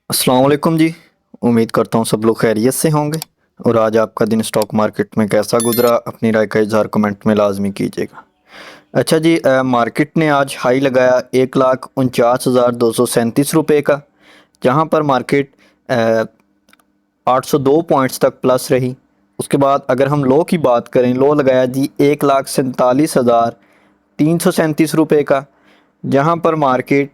अस्सलाम वालेकुम जी। उम्मीद करता हूँ सब लोग खैरियत से होंगे। और आज आपका दिन स्टॉक मार्केट में कैसा गुजरा, अपनी राय का इजहार कमेंट में लाजमी कीजिएगा। अच्छा जी, मार्केट ने आज हाई लगाया 1,49,237 रुपये का, जहाँ पर मार्केट 802 पॉइंट्स तक प्लस रही। उसके बाद अगर हम लो की बात करें, लो लगाया जी 1,47,337 रुपये का, जहाँ पर मार्केट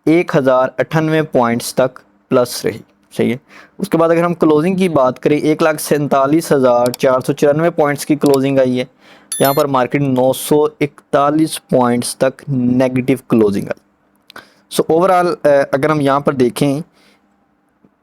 1,098 पॉइंट्स तक प्लस रही। सही है। उसके बाद अगर हम क्लोजिंग की बात करें, 1,47,494 पॉइंट्स की क्लोजिंग आई है, यहाँ पर मार्केट 941 पॉइंट्स तक नेगेटिव क्लोजिंग आई। सो ओवरऑल अगर हम यहाँ पर देखें,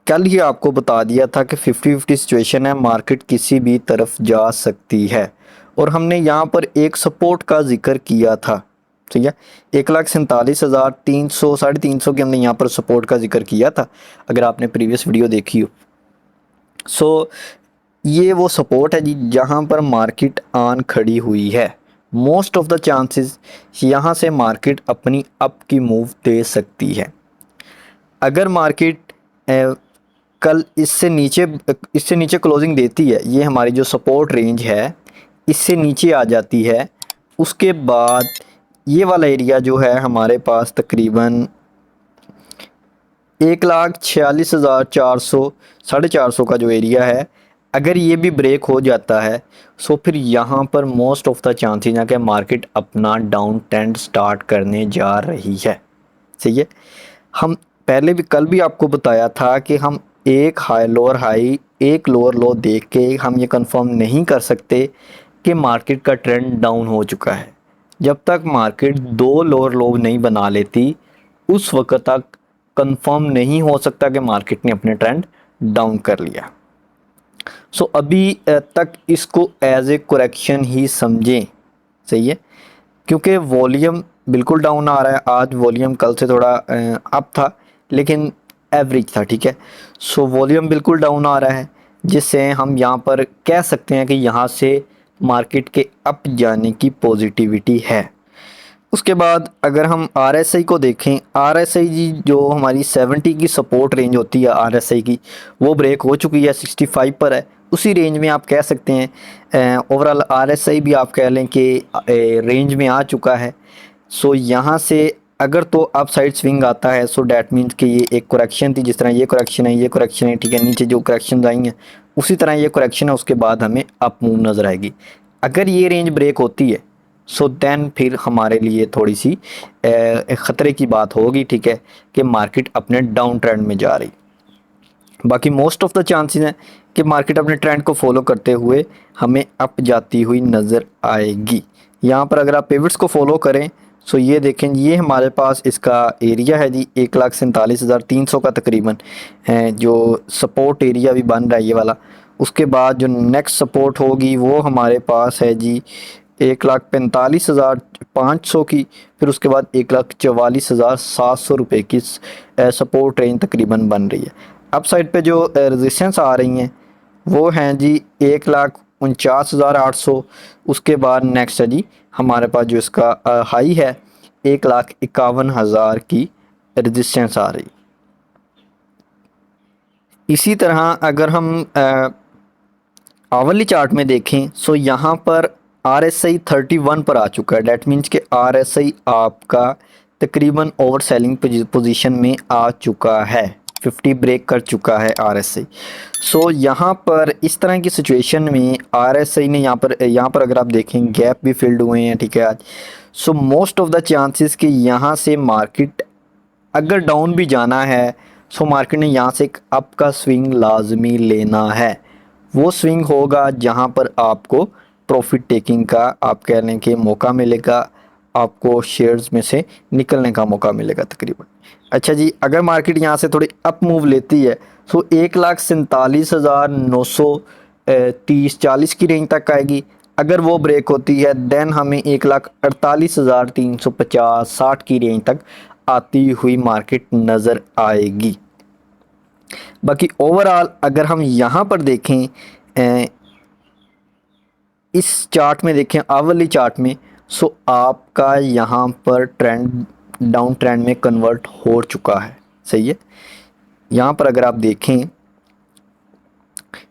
कल ही आपको बता दिया था कि 50-50 सिचुएशन है, मार्केट किसी भी तरफ जा सकती है। और हमने यहाँ पर एक सपोर्ट का जिक्र किया था। ठीक है, 1,47,300 350 के हमने यहाँ पर सपोर्ट का जिक्र किया था, अगर आपने प्रीवियस वीडियो देखी हो। सो ये वो सपोर्ट है जी, जहाँ पर मार्केट आन खड़ी हुई है। मोस्ट ऑफ द चांसेस यहाँ से मार्केट अपनी अप की मूव दे सकती है। अगर मार्केट कल इससे नीचे क्लोजिंग देती है, ये हमारी जो सपोर्ट रेंज है इससे नीचे आ जाती है, उसके बाद ये वाला एरिया जो है हमारे पास तकरीबन 1,46,400 450 का जो एरिया है, अगर ये भी ब्रेक हो जाता है, सो फिर यहाँ पर मोस्ट ऑफ द चांसेस है कि मार्केट अपना डाउन ट्रेंड स्टार्ट करने जा रही है। सही है। हम पहले भी कल भी आपको बताया था कि हम एक हाई एक लोअर लो देख के हम ये कंफर्म नहीं कर सकते कि मार्केट का ट्रेंड डाउन हो चुका है। जब तक मार्केट दो लोअर लो नहीं बना लेती, उस वक्त तक कंफर्म नहीं हो सकता कि मार्केट ने अपने ट्रेंड डाउन कर लिया। सो अभी तक इसको एज ए करेक्शन ही समझें। सही है, क्योंकि वॉल्यूम बिल्कुल डाउन आ रहा है। आज वॉल्यूम कल से थोड़ा अप था, लेकिन एवरेज था। ठीक है, सो वॉल्यूम बिल्कुल डाउन आ रहा है, जिससे हम यहाँ पर कह सकते हैं कि यहाँ से मार्केट के अप जाने की पॉजिटिविटी है। उसके बाद अगर हम RSI को देखें, RSI जी जो हमारी 70 की सपोर्ट रेंज होती है RSI की, वो ब्रेक हो चुकी है, 65 पर है। उसी रेंज में आप कह सकते हैं ओवरऑल RSI भी आप कह लें कि रेंज में आ चुका है। सो यहाँ से अगर तो अप साइड स्विंग आता है, सो डैट मीन्स कि ये एक करेक्शन थी, जिस तरह ये करेक्शन है, ये करेक्शन है। ठीक है, नीचे जो करेक्शन आई हैं उसी तरह ये करेक्शन है, उसके बाद हमें अप मूव नज़र आएगी। अगर ये रेंज ब्रेक होती है, सो देन फिर हमारे लिए थोड़ी सी ख़तरे की बात होगी। ठीक है, कि मार्केट अपने डाउन ट्रेंड में जा रही। बाकी मोस्ट ऑफ द चांसेस हैं कि मार्केट अपने ट्रेंड को फॉलो करते हुए हमें अप जाती हुई नज़र आएगी। यहाँ पर अगर आप पिवट्स को फॉलो करें, सो ये देखें, ये हमारे पास इसका एरिया है जी 1,47,300 का तकरीबन है, जो सपोर्ट एरिया भी बन रहा है ये वाला। उसके बाद जो नेक्स्ट सपोर्ट होगी वो हमारे पास है जी 1,45,500 की। फिर उसके बाद 1,44,700 रुपये की सपोर्ट रेंज तकरीबन बन रही है। अप साइड पे जो रेजिस्टेंस आ रही हैं वो हैं जी 1,49,800। उसके बाद नेक्स्ट है जी हमारे पास जो इसका हाई है 1,51,000 की रेजिस्टेंस आ रही। इसी तरह अगर हम आवरली चार्ट में देखें, सो यहाँ पर RSI 31 पर आ चुका है। डैट मीन्स कि RSI आपका तकरीबन ओवर सेलिंग पोजीशन में आ चुका है, 50 ब्रेक कर चुका है RSI। सो यहाँ पर इस तरह की सिचुएशन में RSI ने यहाँ पर अगर आप देखें गैप भी फिल्ड हुए हैं। ठीक है आज, so most of the chances कि यहाँ से मार्केट अगर डाउन भी जाना है, सो मार्केट ने यहाँ से एक अप का स्विंग लाजमी लेना है। वो स्विंग होगा जहाँ पर आपको प्रॉफिट टेकिंग का आप कह लें कि मौका मिलेगा, आपको शेयर्स में से निकलने का मौका मिलेगा तकरीबन। अच्छा जी, अगर मार्केट यहाँ से थोड़ी अप मूव लेती है, सो 1,47,930-40 की रेंज तक आएगी। अगर वो ब्रेक होती है, देन हमें 1,48,350-60 की रेंज तक आती हुई मार्केट नज़र आएगी। बाकी ओवरऑल अगर हम यहाँ पर देखें, इस चार्ट में देखें आवरली चार्ट में, सो आपका यहाँ पर ट्रेंड डाउन ट्रेंड में कन्वर्ट हो चुका है। सही है, यहाँ पर अगर आप देखें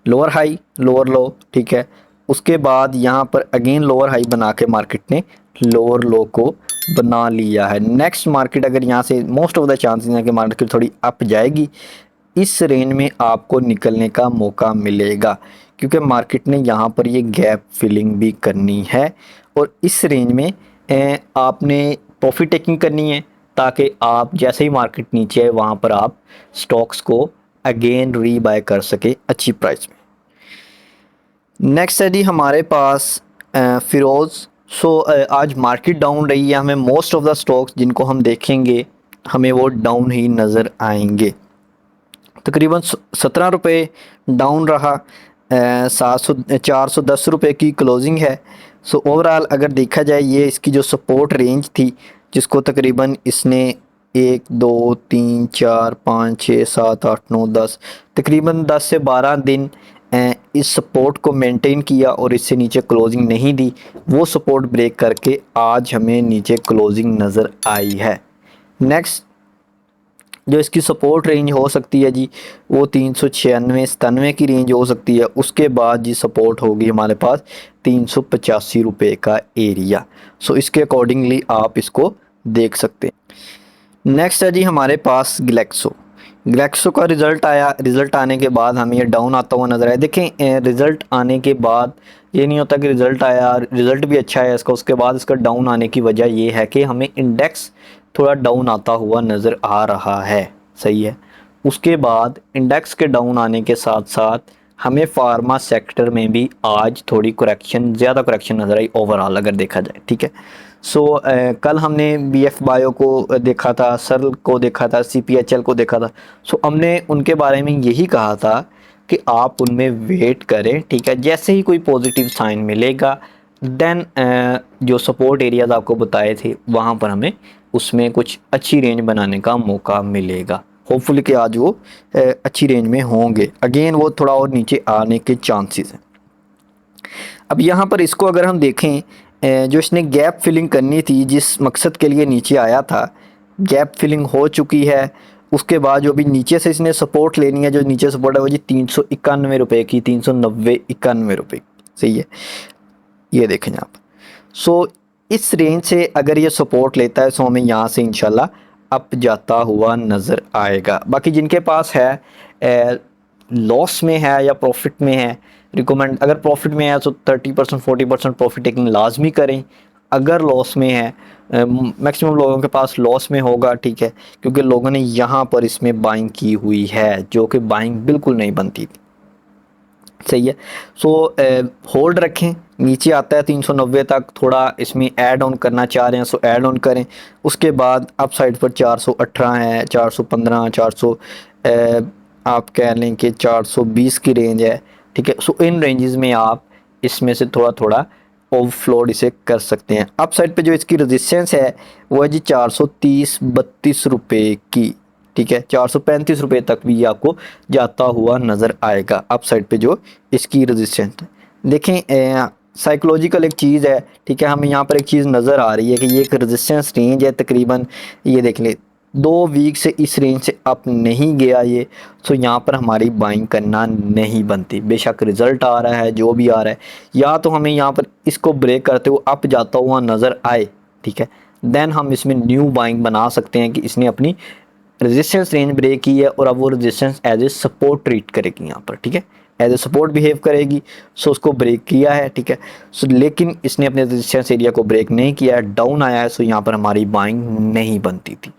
लोअर हाई लोअर लो, ठीक है, उसके बाद यहाँ पर अगेन लोअर हाई बना के मार्केट ने लोअर लो को बना लिया है। नेक्स्ट मार्केट अगर यहाँ से मोस्ट ऑफ द चांसेस हैं कि मार्केट थोड़ी अप जाएगी, इस रेंज में आपको निकलने का मौका मिलेगा, क्योंकि मार्केट ने यहाँ पर ये गैप फिलिंग भी करनी है और इस रेंज में आपने प्रॉफिट टेकिंग करनी है, ताकि आप जैसे ही मार्केट नीचे आए वहाँ पर आप स्टॉक्स को अगेन रीबाय कर सके अच्छी प्राइस में। नेक्स्ट है जी हमारे पास फिरोज़। आज मार्केट डाउन रही है, हमें मोस्ट ऑफ द स्टॉक्स जिनको हम देखेंगे हमें वो डाउन ही नज़र आएंगे। तकरीबन 17 रुपये डाउन रहा, 410 रुपये की क्लोजिंग है। ओवरऑल अगर देखा जाए ये इसकी जो सपोर्ट रेंज थी, जिसको तकरीबन इसने 1 2 3 4 5 6 7 8 9 10 तकरीबन 10 से 12 दिन इस सपोर्ट को मेंटेन किया और इससे नीचे क्लोजिंग नहीं दी। वो सपोर्ट ब्रेक करके आज हमें नीचे क्लोजिंग नज़र आई है। नेक्स्ट जो इसकी सपोर्ट रेंज हो सकती है जी वो 396-97 की रेंज हो सकती है। उसके बाद जी सपोर्ट होगी हमारे पास 385 रुपये का एरिया। इसके अकॉर्डिंगली आप इसको देख सकते हैं। नेक्स्ट है जी हमारे पास ग्लेक्सो का रिज़ल्ट आया। रिज़ल्ट आने के बाद हमें ये डाउन आता हुआ नज़र आया। देखें रिज़ल्ट आने के बाद ये नहीं होता कि रिज़ल्ट आया, रिज़ल्ट भी अच्छा है इसका, उसके बाद इसका डाउन आने की वजह ये है कि हमें इंडेक्स थोड़ा डाउन आता हुआ नज़र आ रहा है। सही है। उसके बाद इंडेक्स के डाउन आने के साथ साथ हमें फार्मा सेक्टर में भी आज थोड़ी करेक्शन, ज़्यादा करेक्शन नज़र आई ओवरऑल अगर देखा जाए। ठीक है। कल हमने BF बायो को देखा था, सर्ल को देखा था, CPHL को देखा था। हमने उनके बारे में यही कहा था कि आप उनमें वेट करें। ठीक है। जैसे ही कोई पॉजिटिव साइन मिलेगा देन जो सपोर्ट एरियाज आपको बताए थे वहाँ पर हमें उसमें कुछ अच्छी रेंज बनाने का मौका मिलेगा। होपफुली कि आज वो अच्छी रेंज में होंगे। अगेन वो थोड़ा और नीचे आने के चांसेस हैं। अब यहाँ पर इसको अगर हम देखें, जो इसने गैप फिलिंग करनी थी, जिस मकसद के लिए नीचे आया था, गैप फिलिंग हो चुकी है। उसके बाद जो भी नीचे से इसने सपोर्ट लेनी है, जो नीचे सपोर्ट है वो जी 391 रुपये की, 390-91 रुपये। सही है। ये देखें आप। इस रेंज से अगर ये सपोर्ट लेता है हमें यहाँ से इंशाल्लाह अप जाता हुआ नज़र आएगा। बाकी जिनके पास है लॉस में है या प्रॉफिट में है, रिकमेंड अगर प्रॉफिट में है तो 30% 40% प्रॉफिट टेकिंग लाजमी करें। अगर लॉस में है, मैक्सिमम लोगों के पास लॉस में होगा। ठीक है। क्योंकि लोगों ने यहाँ पर इसमें बाइंग की हुई है, जो कि बाइंग बिल्कुल नहीं बनती थी। सही है। होल्ड रखें। नीचे आता है 390 तक, थोड़ा इसमें ऐड ऑन करना चाह रहे हैं ऐड ऑन करें। उसके बाद अप साइड पर 418 है, 415, 400 आप कह लें कि 420 की रेंज है। ठीक है। इन रेंजेस में आप इसमें से थोड़ा थोड़ा ओवरफ्लोड इसे कर सकते हैं। अप साइड पे जो इसकी रेजिस्टेंस है वो है जी 430-32 रुपये की। ठीक है। 435 रुपये तक भी आपको जाता हुआ नज़र आएगा अप साइड पे जो इसकी रेजिस्टेंस। देखें साइकोलॉजिकल एक चीज़ है। ठीक है। हमें यहाँ पर एक चीज़ नज़र आ रही है कि ये एक रेजिस्टेंस रेंज है तकरीबन, ये देख ले 2 वीक से इस रेंज से अप नहीं गया ये। यहाँ पर हमारी बाइंग करना नहीं बनती। बेशक रिज़ल्ट आ रहा है, जो भी आ रहा है, या तो हमें यहाँ पर इसको ब्रेक करते हुए अप जाता हुआ नज़र आए। ठीक है। देन हम इसमें न्यू बाइंग बना सकते हैं कि इसने अपनी रेजिस्टेंस रेंज ब्रेक की है और अब वो resistance as a support treat करेगी यहाँ पर। ठीक है। एज ए सपोर्ट बिहेव करेगी। उसको ब्रेक किया है। ठीक है। लेकिन इसने अपने रेजिस्टेंस एरिया को ब्रेक नहीं किया है, डाउन आया है। यहाँ पर हमारी बाइंग नहीं बनती थी।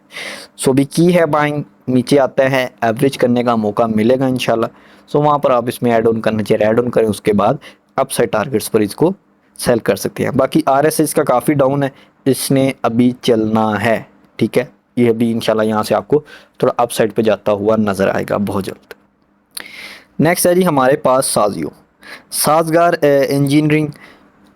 भी की है बाइंग, नीचे आता है एवरेज करने का मौका मिलेगा इंशाल्लाह। वहाँ पर आप इसमें ऐड ऑन करना चाहिए, ऐड ऑन करें। उसके बाद अपसाइड टारगेट्स पर इसको सेल कर सकते हैं। बाकी RSI इसका काफ़ी डाउन है, इसने अभी चलना है। ठीक है। ये अभी इंशाल्लाह यहाँ से आपको थोड़ा अप साइड पे जाता हुआ नज़र आएगा बहुत जल्द। नेक्स्ट है जी हमारे पास साज़गार इंजीनियरिंग।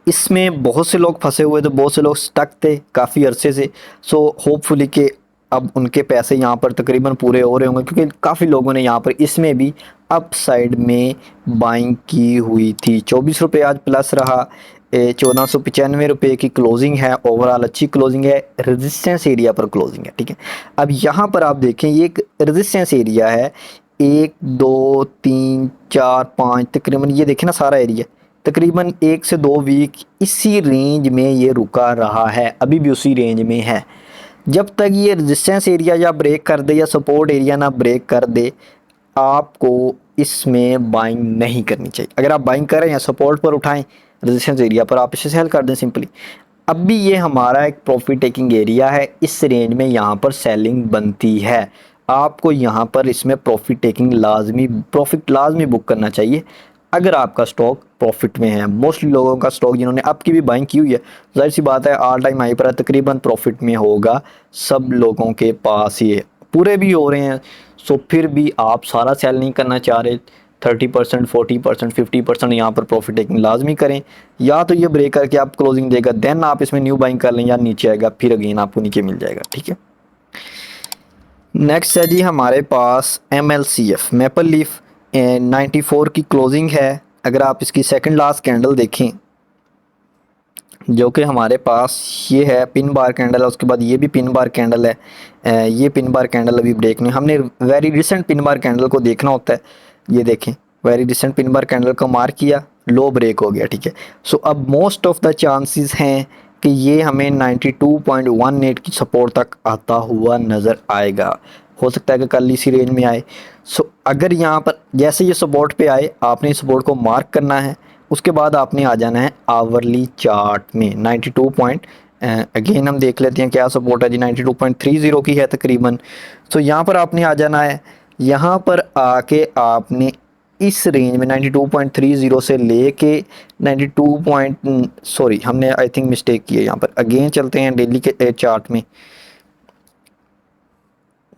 इसमें बहुत से लोग फंसे हुए थे, बहुत से लोग स्टक थे काफ़ी अरसे से। होपफुली कि अब उनके पैसे यहाँ पर तकरीबन पूरे हो रहे होंगे, क्योंकि काफ़ी लोगों ने यहाँ पर इसमें भी अप साइड में बाइंग की हुई थी। 24 रुपये आज प्लस रहा, ₹1495 की क्लोजिंग है, ओवरऑल अच्छी क्लोजिंग है, रेजिस्टेंस एरिया पर क्लोजिंग है, ठीक है। अब यहाँ पर आप देखें ये एक रेजिस्टेंस एरिया है, 1 2 3 4 5 तकरीबन ये देखें ना सारा एरिया तकरीबन 1 से 2 वीक इसी रेंज में ये रुका रहा है, अभी भी उसी रेंज में है। जब तक ये रेजिस्टेंस एरिया या ब्रेक कर दे या सपोर्ट एरिया ना ब्रेक कर दे, आपको इसमें बाइंग नहीं करनी चाहिए। अगर आप बाइंग करें या सपोर्ट पर उठाएं रेजिस्टेंस एरिया पर, आप इसे सेल कर दें सिंपली। अब भी ये हमारा एक प्रॉफिट टेकिंग एरिया है, इस रेंज में यहाँ पर सेलिंग बनती है। आपको यहाँ पर इसमें प्रॉफिट टेकिंग प्रॉफिट लाजमी बुक करना चाहिए अगर आपका स्टॉक प्रॉफिट में है। मोस्टली लोगों का स्टॉक जिन्होंने अब की भी बाइंग की हुई है, जाहिर सी बात है ऑल टाइम हाई पर तकरीबन प्रॉफिट में होगा। सब लोगों के पास ये पूरे भी हो रहे हैं, सो फिर भी आप सारा सेल नहीं करना चाह रहे, 30%, 40%, 50% यहाँ पर प्रॉफिट टेकिंग लाजमी करें। या तो ये ब्रेक करके आप क्लोजिंग देगा देन आप इसमें न्यू बाइंग कर लें, या नीचे आएगा फिर अगेन आपको नीचे मिल जाएगा, ठीक है। नेक्स्ट है जी हमारे पास MLCF मैपल लीफ 94 की क्लोजिंग है। अगर आप इसकी सेकंड लास्ट कैंडल देखें जो कि हमारे पास ये है पिन बार कैंडल है, उसके बाद ये भी पिन बार कैंडल है। ये पिन बार कैंडल अभी ब्रेक नहीं, हमने very recent pin bar candle को देखना होता है। ये देखें very recent pin bar candle को मार्क किया, लो ब्रेक हो गया, ठीक है। सो अब मोस्ट ऑफ द चांसेस हैं कि ये हमें 92.18 की सपोर्ट तक आता हुआ नज़र आएगा। हो सकता है कि कल इसी रेंज में आए। सो अगर यहाँ पर जैसे ये सपोर्ट पे आए, आपने सपोर्ट को मार्क करना है, उसके बाद आपने आ जाना है आवरली चार्ट में 92 पॉइंट। अगेन हम देख लेते हैं क्या सपोर्ट है जी, 92.30 की है तकरीबन। सो यहाँ पर आपने आ जाना है, यहाँ पर आके आपने इस रेंज में 92.30 से लेके 92 हमने आई थिंक मिस्टेक की है यहाँ पर। अगेन चलते हैं डेली के चार्ट में,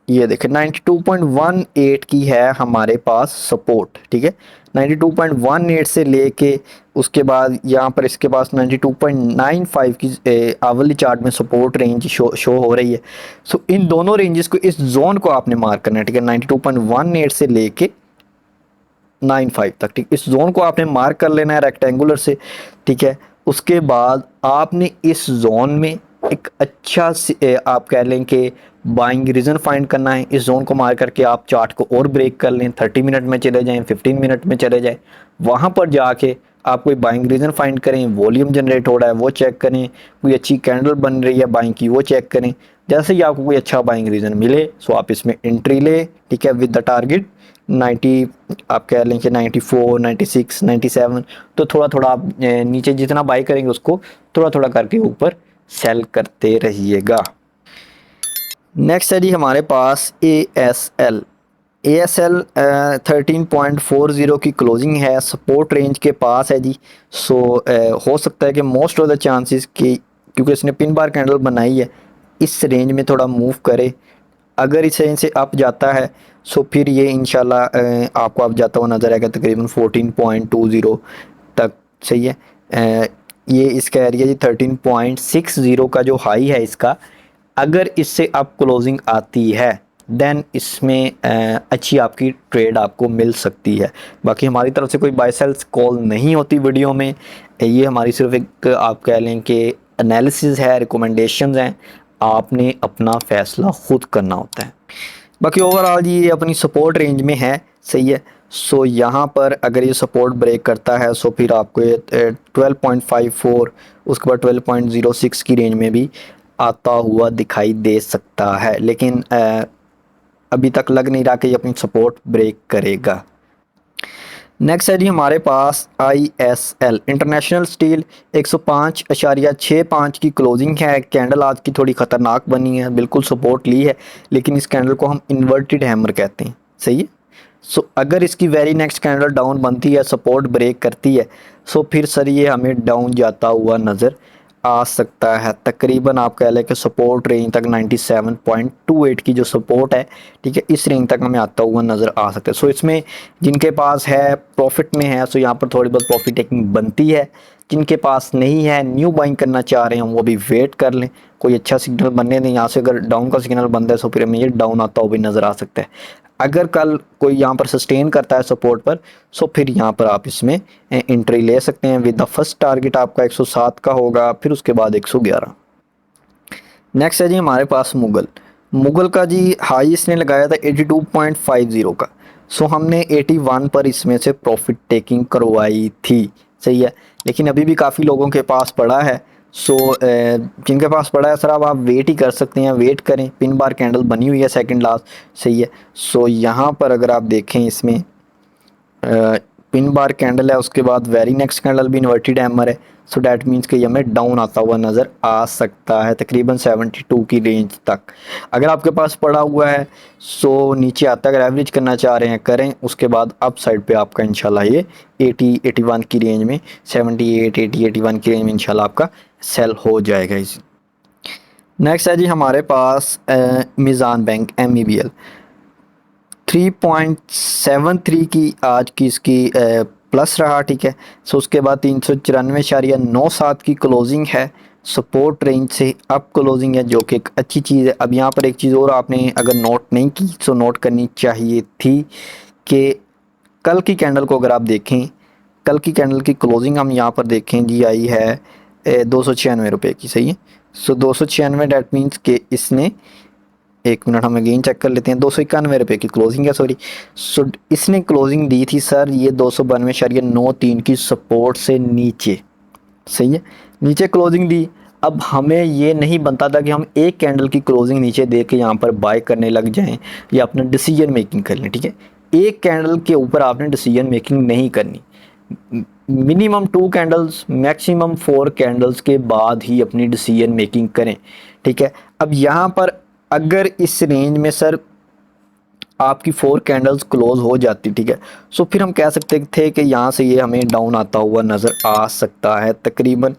ये देखें 92.18 की है हमारे पास सपोर्ट, ठीक है। 92.18 से लेके उसके बाद यहाँ पर इसके पास 92.95 की आवली चार्ट में सपोर्ट रेंज शो हो रही है। सो इन दोनों रेंजेस को, इस जोन को आपने मार्क करना है, ठीक है। 92.18 से लेके 95 तक, ठीक, इस जोन को आपने मार्क कर लेना है रेक्टेंगुलर से, ठीक है। उसके बाद आपने इस जोन में एक अच्छा आप कह लें कि बाइंग रीज़न फाइंड करना है। इस जोन को मार करके आप चार्ट को और ब्रेक कर लें, 30 मिनट में चले जाएं, 15 मिनट में चले जाएं, वहाँ पर जाके आप कोई बाइंग रीज़न फाइंड करें, वॉल्यूम जनरेट हो रहा है वो चेक करें, कोई अच्छी कैंडल बन रही है बाइंग की वो चेक करें। जैसे ही आपको कोई अच्छा बाइंग रीज़न मिले सो आप इसमें एंट्री ले, ठीक है, विद द टारगेट 90, आप कह लें कि 94, 96, 97। तो थोड़ा थोड़ा आप नीचे जितना बाई करेंगे उसको थोड़ा थोड़ा करके ऊपर सेल करते रहिएगा। नेक्स्ट है जी हमारे पास ASL 13.40 की क्लोजिंग है, सपोर्ट रेंज के पास है जी। सो हो सकता है कि मोस्ट ऑफ द चांसेस कि क्योंकि इसने पिन बार कैंडल बनाई है, इस रेंज में थोड़ा मूव करे। अगर इस रेंज से अप जाता है सो फिर ये इंशाल्लाह आपको अप जाता हुआ नज़र आएगा तकरीबन 14.20 तक, सही है। ये इसका एरिया जी 13.60 का जो हाई है इसका, अगर इससे अप क्लोजिंग आती है देन इसमें अच्छी आपकी ट्रेड आपको मिल सकती है। बाकी हमारी तरफ से कोई बाय सेल्स कॉल नहीं होती वीडियो में, ये हमारी सिर्फ एक आप कह लें कि एनालिसिस है, रिकमेंडेशंस हैं, आपने अपना फ़ैसला ख़ुद करना होता है। बाकी ओवरऑल ये अपनी सपोर्ट रेंज में है, सही है। सो यहाँ पर अगर ये सपोर्ट ब्रेक करता है सो फिर आपको ये 12.54 उसके बाद 12.06 की रेंज में भी आता हुआ दिखाई दे सकता है, लेकिन अभी तक लग नहीं रहा कि ये अपनी सपोर्ट ब्रेक करेगा। नेक्स्ट है जी हमारे पास ISL इंटरनेशनल स्टील 105.65 की क्लोजिंग है। कैंडल आज की थोड़ी ख़तरनाक बनी है, बिल्कुल सपोर्ट ली है, लेकिन इस कैंडल को हम इन्वर्टेड हैमर कहते हैं, सही है। सो अगर इसकी वेरी नेक्स्ट कैंडल डाउन बनती है, सपोर्ट ब्रेक करती है, सो फिर सर ये हमें डाउन जाता हुआ नज़र आ सकता है। तकरीबन आप कह लें कि सपोर्ट रेंज तक 97.28 की जो सपोर्ट है, ठीक है, इस रेंज तक हमें आता हुआ नज़र आ सकता है। सो इसमें जिनके पास है प्रॉफिट में है सो यहाँ पर थोड़ी बहुत प्रॉफिट टेकिंग बनती है। जिनके पास नहीं है, न्यू बाइंग करना चाह रहे हैं, वो भी वेट कर लें, कोई अच्छा सिग्नल बनने दें। यहाँ से अगर डाउन का सिग्नल बनता है सो फिर हमें ये डाउन आता हुआ भी नज़र आ सकता है। अगर कल कोई यहाँ पर सस्टेन करता है सपोर्ट पर, सो फिर यहाँ पर आप इसमें एंट्री ले सकते हैं। विद द फर्स्ट टारगेट आपका 107 का होगा, फिर उसके बाद 111। नेक्स्ट है जी हमारे पास मुगल। मुगल का जी हाई इसने लगाया था 82.50 का। सो हमने 81 पर इसमें से प्रॉफिट टेकिंग करवाई थी, सही है। लेकिन अभी भी काफ़ी लोगों के पास पड़ा है। सो जिनके पास पड़ा है सर, अब आप वेट ही कर सकते हैं, वेट करें। पिन बार कैंडल बनी हुई है सेकंड लास्ट, सही है। सो यहाँ पर अगर आप देखें इसमें पिन बार कैंडल है, उसके बाद वेरी नेक्स्ट कैंडल भी इन्वर्टेड हैमर है। सो डैट मीन्स कि हमें डाउन आता हुआ नज़र आ सकता है तकरीबन 72 की रेंज तक। अगर आपके पास पड़ा हुआ है सो नीचे आता है, अगर एवरेज करना चाह रहे हैं करें, उसके बाद अप साइड पे आपका इंशाल्लाह ये 80-81 की रेंज में, 78, 80, 81 की रेंज में इंशाल्लाह आपका सेल हो जाएगा इसी। नेक्स्ट है जी हमारे पास मीज़ान बैंक MEBL 3.73 की आज की इसकी प्लस रहा, ठीक है। सो उसके बाद 394.97 की क्लोजिंग है। सपोर्ट रेंज से अप क्लोजिंग है, जो कि एक अच्छी चीज़ है। अब यहाँ पर एक चीज़ और आपने अगर नोट नहीं की सो नोट करनी चाहिए थी कि कल की कैंडल को अगर आप देखें, कल की कैंडल की क्लोजिंग हम यहाँ पर देखें जी आई है 296 रुपये की, सही है। सो 296 डैट मीन्स कि इसने, एक मिनट हम अगेन चेक कर लेते हैं, 291 रुपये की क्लोजिंग है, सॉरी। सो इसने क्लोजिंग दी थी सर ये 292.93 की सपोर्ट से नीचे, सही है, नीचे क्लोजिंग दी। अब हमें ये नहीं बनता था कि हम एक कैंडल की क्लोजिंग नीचे दे के यहाँ पर बाय करने लग जाएं या अपना डिसीजन मेकिंग कर लें, ठीक है। एक कैंडल के ऊपर आपने डिसीजन मेकिंग नहीं करनी, मिनिमम 2 कैंडल्स मैक्सिमम 4 कैंडल्स के बाद ही अपनी डिसीजन मेकिंग करें, ठीक है। अब यहाँ पर अगर इस रेंज में सर आपकी 4 कैंडल्स क्लोज हो जाती, ठीक है, सो फिर हम कह सकते थे कि यहाँ से ये हमें डाउन आता हुआ नज़र आ सकता है तकरीबन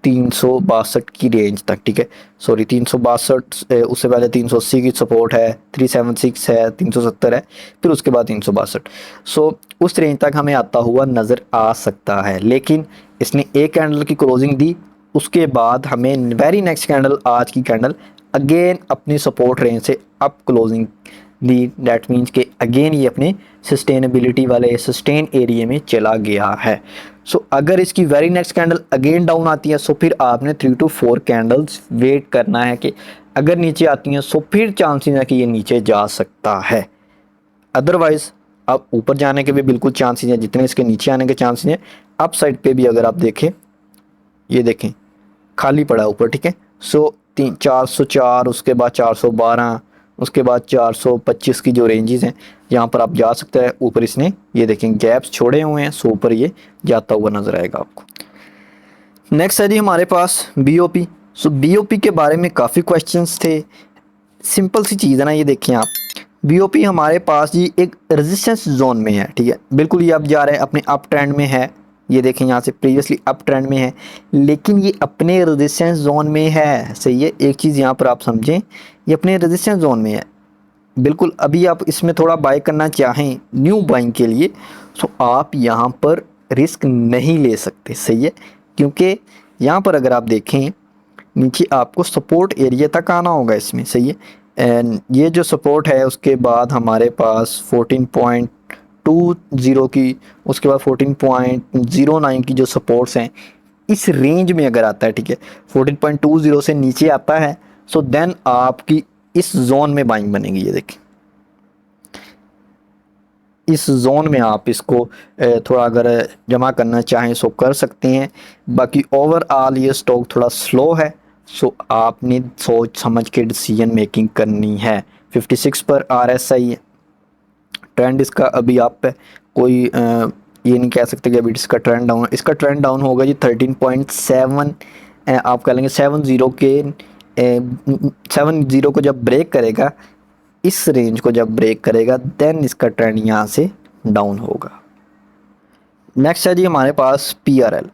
362 की रेंज तक, ठीक है। सॉरी 362, उससे पहले 380 की सपोर्ट है, 376 है, 370 है, फिर उसके बाद 362। सो उस रेंज तक हमें आता हुआ नज़र आ सकता है। लेकिन इसने एक कैंडल की क्लोजिंग दी, उसके बाद हमें वेरी नेक्स्ट कैंडल, आज की कैंडल अगेन अपनी सपोर्ट रेंज से up closing the. That means कि अगेन ये अपने सस्टेनेबिलिटी वाले सस्टेन एरिया में चला गया है। सो अगर इसकी very next candle again down आती है, सो फिर आपने 3 to 4 कैंडल्स वेट करना है कि अगर नीचे आती हैं सो फिर चांसेस है कि ये नीचे जा सकता है। अदरवाइज़ अब ऊपर जाने के भी बिल्कुल चांसेस हैं जितने इसके नीचे आने के चांसेस हैं। अप साइड पे भी अगर आप देखें, ये देखें खाली पड़ा ऊपर, ठीक है। सो 404, उसके बाद 412, उसके बाद 425 की जो रेंजेस हैं यहाँ पर आप जा सकते हैं। ऊपर इसने ये देखें गैप्स छोड़े हुए हैं, सो ऊपर ये जाता हुआ नज़र आएगा आपको। नेक्स्ट है जी हमारे पास BOP। सो BOP के बारे में काफ़ी क्वेश्चंस थे। सिंपल सी चीज़ है ना, ये देखें आप, BOP हमारे पास जी एक रेजिस्टेंस जोन में है, ठीक है। बिल्कुल ये अब जा रहे हैं, अपने अप ट्रेंड में है। ये देखें यहाँ से प्रीवियसली अप ट्रेंड में है, लेकिन ये अपने रेजिस्टेंस जोन में है, सही है। एक चीज़ यहाँ पर आप समझें, ये अपने रेजिस्टेंस जोन में है बिल्कुल। अभी आप इसमें थोड़ा बाय करना चाहें न्यू बाइंग के लिए, तो आप यहाँ पर रिस्क नहीं ले सकते, सही है। क्योंकि यहाँ पर अगर आप देखें नीचे आपको सपोर्ट एरिया तक आना होगा इसमें, सही है। एंड ये जो सपोर्ट है उसके बाद हमारे पास 14.20 की, उसके बाद 14.09 की जो सपोर्ट्स हैं इस रेंज में अगर आता है, ठीक है, 14.20 से नीचे आता है, सो देन आपकी इस जोन में बाइंग बनेगी। ये देखिए इस जोन में आप इसको थोड़ा अगर जमा करना चाहें सो कर सकते हैं। बाकी ओवरऑल ये स्टॉक थोड़ा स्लो है, सो आपने सोच समझ के डिसीजन मेकिंग करनी है। 56 पर RSI है, ट्रेंड इसका अभी अप है। कोई ये नहीं कह सकते कि अभी इसका ट्रेंड डाउन है। इसका ट्रेंड डाउन होगा जी 13.7, आप कह लेंगे 70 को जब ब्रेक करेगा, इस रेंज को जब ब्रेक करेगा, देन इसका ट्रेंड यहाँ से डाउन होगा। नेक्स्ट है जी हमारे पास PRL।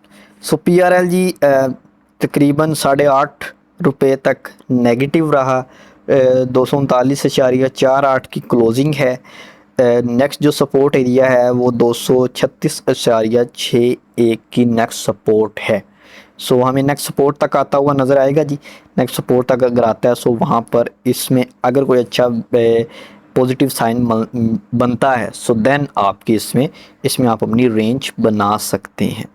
सो PRL जी तकरीबन 8.5 रुपये तक नेगेटिव रहा, 239.48 की क्लोजिंग है। नेक्स्ट जो सपोर्ट एरिया है वो 236.61 की नेक्स्ट सपोर्ट है। सो हमें नेक्स्ट सपोर्ट तक आता हुआ नज़र आएगा जी। नेक्स्ट सपोर्ट तक अगर आता है सो वहाँ पर इसमें अगर कोई अच्छा पॉजिटिव साइन बनता है, सो देन आपकी इसमें आप अपनी रेंज बना सकते हैं।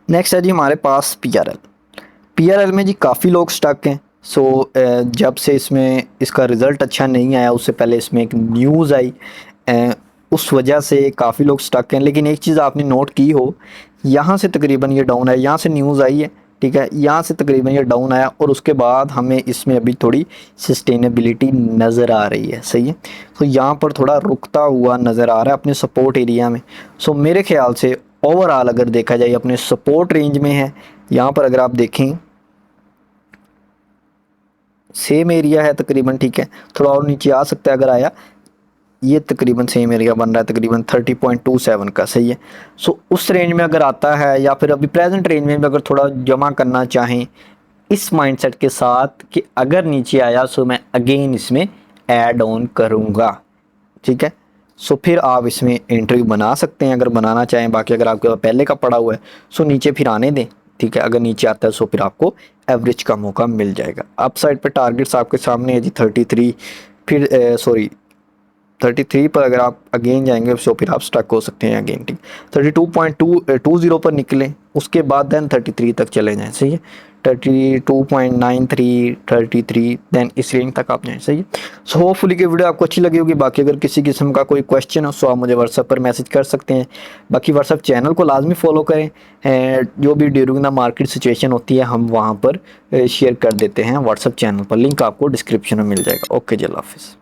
नेक्स्ट है जी हमारे पास पीआरएल में जी काफ़ी लोग स्टक हैं। सो जब से इसमें इसका रिज़ल्ट अच्छा नहीं आया, उससे पहले इसमें एक न्यूज़ आई, उस वजह से काफ़ी लोग स्टक हैं। लेकिन एक चीज़ आपने नोट की हो, यहाँ से तकरीबन ये डाउन है, यहाँ से न्यूज़ आई है, ठीक है, यहाँ से तकरीबन ये डाउन आया और उसके बाद हमें इसमें अभी थोड़ी सस्टेनेबिलिटी नज़र आ रही है, सही है। तो यहाँ पर थोड़ा रुकता हुआ नज़र आ रहा है अपने सपोर्ट एरिया में। सो मेरे ख्याल से ओवरऑल अगर देखा जाए अपने सपोर्ट रेंज में है। यहाँ पर अगर आप देखें सेम एरिया है तकरीबन, ठीक है, थोड़ा और नीचे आ सकता है अगर आया, ये तकरीबन सेम एरिया बन रहा है तकरीबन 30.27 का, सही है। सो उस रेंज में अगर आता है या फिर अभी प्रेजेंट रेंज में भी अगर थोड़ा जमा करना चाहें इस माइंडसेट के साथ कि अगर नीचे आया सो मैं अगेन इसमें ऐड ऑन करूँगा, ठीक है। सो फिर आप इसमें एंट्री बना सकते हैं अगर बनाना चाहें। बाकी अगर आपके पास पहले का पड़ा हुआ है सो नीचे फिर आने दें, ठीक है। अगर नीचे आता है सो फिर आपको एवरेज का मौका मिल जाएगा। अप साइड पे टारगेट्स आपके सामने है जी 33, फिर 33 पर अगर आप अगेन जाएंगे सो फिर आप स्टक हो सकते हैं अगेन, ठीक। 32.20 पर निकलें, उसके बाद देन 33 तक चले जाएं, सही है। 32.93, 33 देन इस रेंज तक आप जाएं, सही है। सो होपफुली कि वीडियो आपको अच्छी लगी होगी। बाकी अगर किसी किस्म का कोई क्वेश्चन हो सो आप मुझे व्हाट्सएप पर मैसेज कर सकते हैं। बाकी व्हाट्सएप चैनल को लाजमी फॉलो करें, जो भी ड्यूरिंग द मार्केट सिचुएशन होती है हम वहाँ पर शेयर कर देते हैं व्हाट्सएप चैनल पर। लिंक आपको डिस्क्रिप्शन में मिल जाएगा। ओके जी, अल्लाह हाफिज़।